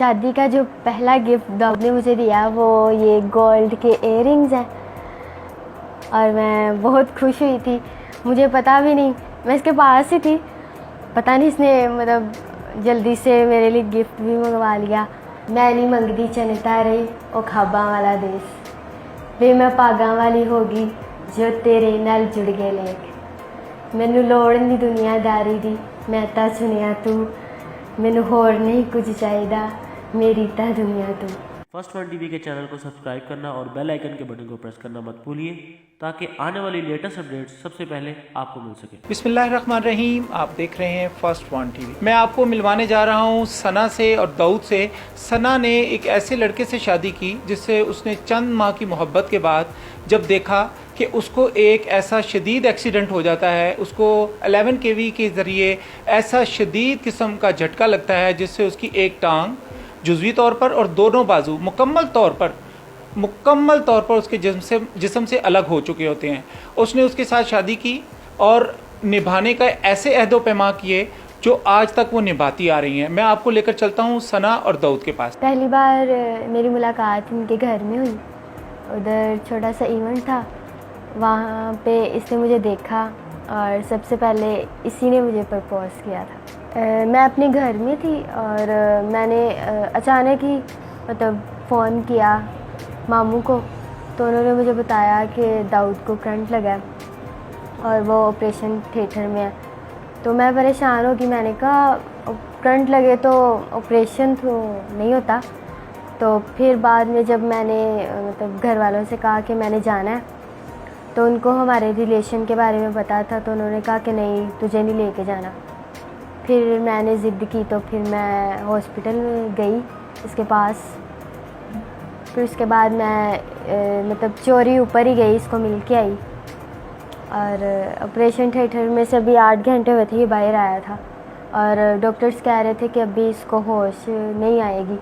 शादी का जो पहला गिफ्ट दाऊद ने मुझे दिया वो ये गोल्ड के इयररिंग्स हैं और मैं बहुत खुश हुई थी। मुझे पता भी नहीं, मैं इसके पास ही थी, पता नहीं इसने मतलब जल्दी से मेरे लिए गिफ्ट भी मंगवा लिया। मैं नहीं मंगदी चलता रही ओ खाबा वाला देश, वे मैं पागा वाली होगी जो तेरे नाल जुड़ गए लेक। मैनू लोड़ नहीं दुनियादारी दी, मैं ता चुनिया तू, मैनू होर नहीं कुछ चाहिदा, मेरी ता दुनिया तू। फर्स्ट वन टीवी के चैनल को सब्सक्राइब करना और बेल आइकन के बटन को प्रेस करना मत भूलिए ताकि आने वाली लेटेस्ट अपडेट्स सबसे पहले आपको मिल सके। बिस्मिल्लाहिर्रहमानिर्रहीम, आप देख रहे हैं फर्स्ट वन टीवी। मैं आपको मिलवाने जा रहा हूं सना से और दाऊद से। सना ने एक ऐसे लड़के से शादी की जिससे उसने चंद माह की मोहब्बत के बाद जब देखा कि उसको एक ऐसा शदीद एक्सीडेंट हो जाता है, उसको 11 kV के ज़रिए ऐसा शदीद किस्म का झटका लगता है जिससे उसकी एक टांग जुज़वी तौर पर और दोनों बाजू मुकम्मल तौर पर उसके जिस्म से अलग हो चुके होते हैं। उसने उसके साथ शादी की और निभाने का ऐसे अहदो पैमा किए जो आज तक वो निभाती आ रही हैं। मैं आपको लेकर चलता हूँ सना और दाऊद के पास। पहली बार मेरी मुलाकात उनके घर में हुई, उधर छोटा सा इवेंट था, वहाँ पे इसने मुझे देखा और सबसे पहले इसी ने मुझे प्रपोज़ किया था। मैं अपने घर में थी और मैंने अचानक ही मतलब फ़ोन किया मामू को, तो उन्होंने मुझे बताया कि दाऊद को करंट लगा है और वो ऑपरेशन थिएटर में है। तो मैं परेशान हो गई, मैंने कहा करंट लगे तो ऑपरेशन तो नहीं होता। तो फिर बाद में जब मैंने मतलब घर वालों से कहा कि मैंने जाना है, तो उनको हमारे रिलेशन के बारे में पता था, तो उन्होंने कहा कि नहीं तुझे नहीं लेके जाना। फिर मैंने ज़िद की तो फिर मैं हॉस्पिटल में गई इसके पास। फिर उसके बाद मैं मतलब चोरी ऊपर ही गई, इसको मिल के आई और ऑपरेशन थिएटर में से अभी 8 घंटे हुए थे ये बाहर आया था और डॉक्टर्स कह रहे थे कि अभी इसको होश नहीं आएगी।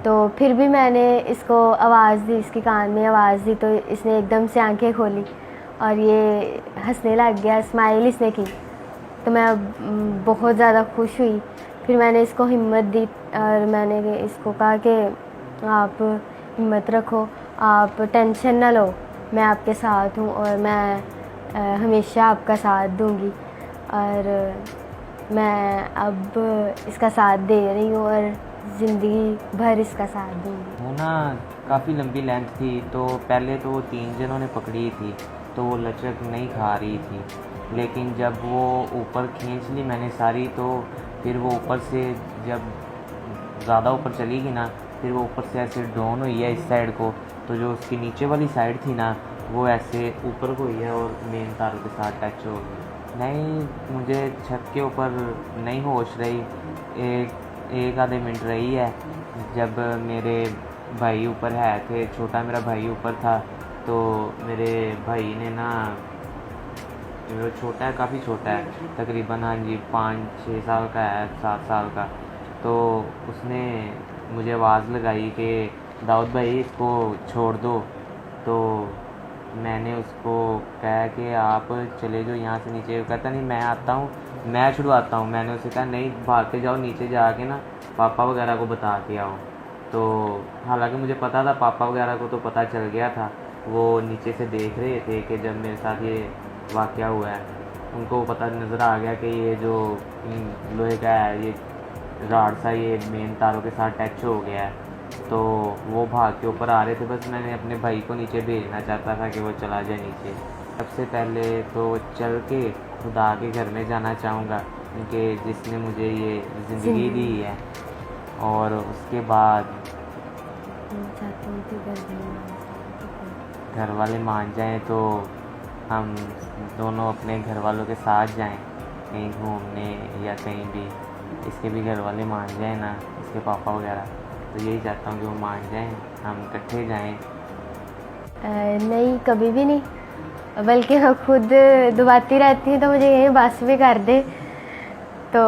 तो फिर भी मैंने इसको आवाज़ दी, इसके कान में आवाज़ दी, तो इसने एकदम से आंखें खोली और ये हंसने लग गया, स्माइल इसने की। तो मैं बहुत ज़्यादा खुश हुई। फिर मैंने इसको हिम्मत दी और मैंने इसको कहा कि आप हिम्मत रखो, आप टेंशन ना लो, मैं आपके साथ हूँ और मैं हमेशा आपका साथ दूँगी। और मैं अब इसका साथ दे रही हूँ और ज़िंदगी भर इसका साथ दूँगी। वो ना काफ़ी लंबी लेंथ थी, तो पहले तो वो 3 जनों ने पकड़ी थी तो वो लचक नहीं खा रही थी, लेकिन जब वो ऊपर खींच ली मैंने सारी, तो फिर वो ऊपर से जब ज़्यादा ऊपर चली गई ना, फिर वो ऊपर से ऐसे डाउन हुई है इस साइड को, तो जो उसकी नीचे वाली साइड थी ना वो ऐसे ऊपर को हुई है और मेन तारों के साथ टच हो गई। नहीं, मुझे छत के ऊपर नहीं होश रही, एक आधे मिनट रही है। जब मेरे भाई ऊपर है थे, छोटा मेरा भाई ऊपर था, तो मेरे भाई ने ना, वो छोटा है, काफ़ी छोटा है, तकरीबन हाँ जी 5-6 साल का है, 7 साल का, तो उसने मुझे आवाज़ लगाई कि दाऊद भाई इसको छोड़ दो। तो मैंने उसको कहा कि आप चले जाओ यहाँ से नीचे। कहता नहीं मैं आता हूँ, मैं छुड़वाता हूँ। मैंने उसे कहा नहीं भाग के जाओ, नीचे जाके ना पापा वगैरह को बता के आओ। तो हालांकि मुझे पता था, पापा वगैरह को तो पता चल गया था, वो नीचे से देख रहे थे कि जब मेरे साथ ये वाक़या हुआ है, उनको पता नज़र आ गया कि ये जो लोहे का है ये राड सा ये मेन तारों के साथ टच हो गया है। तो वो भाग के ऊपर आ रहे थे, बस मैंने अपने भाई को नीचे भेजना चाहता था कि वो चला जाए नीचे। सबसे पहले तो चल के खुदा के घर में जाना चाहूँगा क्योंकि जिसने मुझे ये ज़िंदगी दी है, और उसके बाद घर वाले मान जाएं तो हम दोनों अपने घर वालों के साथ जाएं कहीं घूमने या कहीं भी। इसके भी घर वाले मान जाएं ना, इसके पापा वगैरह, तो यही चाहता हूँ कि वो मान जाएं, हम इकट्ठे जाएं। नहीं, कभी भी नहीं, बल्कि मैं खुद दुबाती रहती हूँ तो मुझे यही बस भी कर दे। तो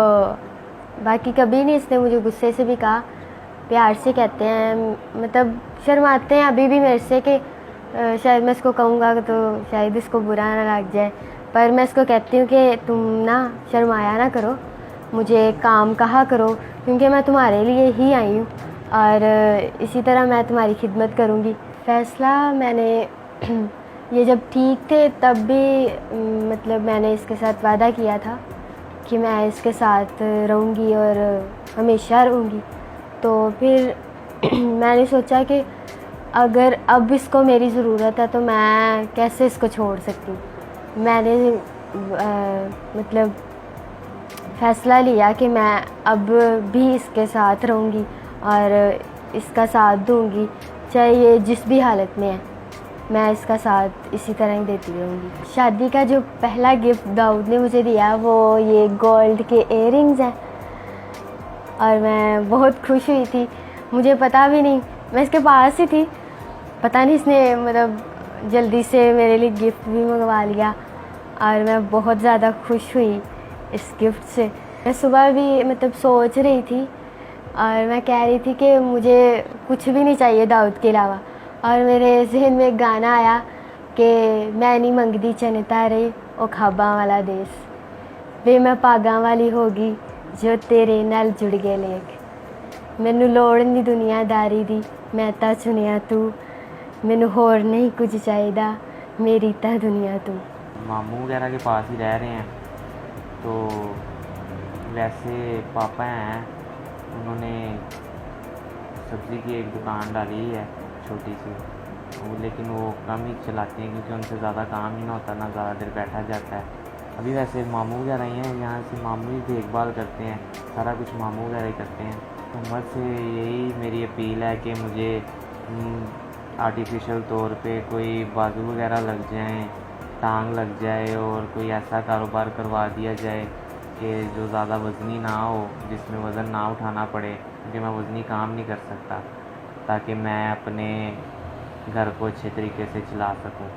बाकी कभी नहीं इसने मुझे गुस्से से भी कहा, प्यार से कहते हैं, मतलब शर्माते हैं अभी भी मेरे से कि शायद मैं इसको कहूँगा तो शायद इसको बुरा ना लग जाए, पर मैं इसको कहती हूँ कि तुम ना शर्माया ना करो, मुझे काम कहा करो, क्योंकि मैं तुम्हारे लिए ही आई हूँ और इसी तरह मैं तुम्हारी खिदमत करूँगी। फ़ैसला मैंने ये जब ठीक थे तब भी मतलब मैंने इसके साथ वादा किया था कि मैं इसके साथ रहूँगी और हमेशा रहूँगी। तो फिर मैंने सोचा कि अगर अब इसको मेरी ज़रूरत है तो मैं कैसे इसको छोड़ सकती हूँ। मैंने मतलब फ़ैसला लिया कि मैं अब भी इसके साथ रहूँगी और इसका साथ दूँगी, चाहे ये जिस भी हालत में है, मैं इसका साथ इसी तरह ही देती रहूँगी। शादी का जो पहला गिफ्ट दाऊद ने मुझे दिया वो ये गोल्ड के इयररिंग्स हैं और मैं बहुत खुश हुई थी। मुझे पता भी नहीं, मैं इसके पास ही थी, पता नहीं इसने मतलब जल्दी से मेरे लिए गिफ्ट भी मंगवा लिया और मैं बहुत ज़्यादा खुश हुई इस गिफ्ट से। मैं सुबह भी मतलब सोच रही थी और मैं कह रही थी कि मुझे कुछ भी नहीं चाहिए दाऊद के अलावा, और मेरे जहन में एक गाना आया कि मैं नहीं मंगदी चने तारे ओ खाबा वाला देश, वे मैं पागा वाली होगी जो तेरे नाल जुड़ गए लेक, मैनू लोड़ नहीं दुनियादारी दी, मैं ता चुनिया तू, मैनू होर नहीं कुछ चाहिदा, मेरी ता दुनिया तू। मामू वगैरह के पास ही रह रहे हैं। तो वैसे पापा हैं, उन्होंने सब्ज़ी की एक दुकान डाली है छोटी सी, लेकिन वो कम ही चलाते हैं क्योंकि उनसे ज़्यादा काम ही ना होता, ना ज़्यादा देर बैठा जाता है। अभी वैसे मामू वगैरह ही हैं, यहाँ से मामू ही देखभाल करते हैं, सारा कुछ मामू वगैरह ही करते हैं। तो उम्र से यही मेरी अपील है कि मुझे आर्टिफिशियल तौर पे कोई बाजू वगैरह लग जाएं, टांग लग जाए और कोई ऐसा कारोबार करवा दिया जाए कि जो ज़्यादा वज़नी ना हो, जिसमें वज़न ना उठाना पड़े, क्योंकि मैं वज़नी काम नहीं कर सकता, ताकि मैं अपने घर को अच्छे तरीके से चला सकूं।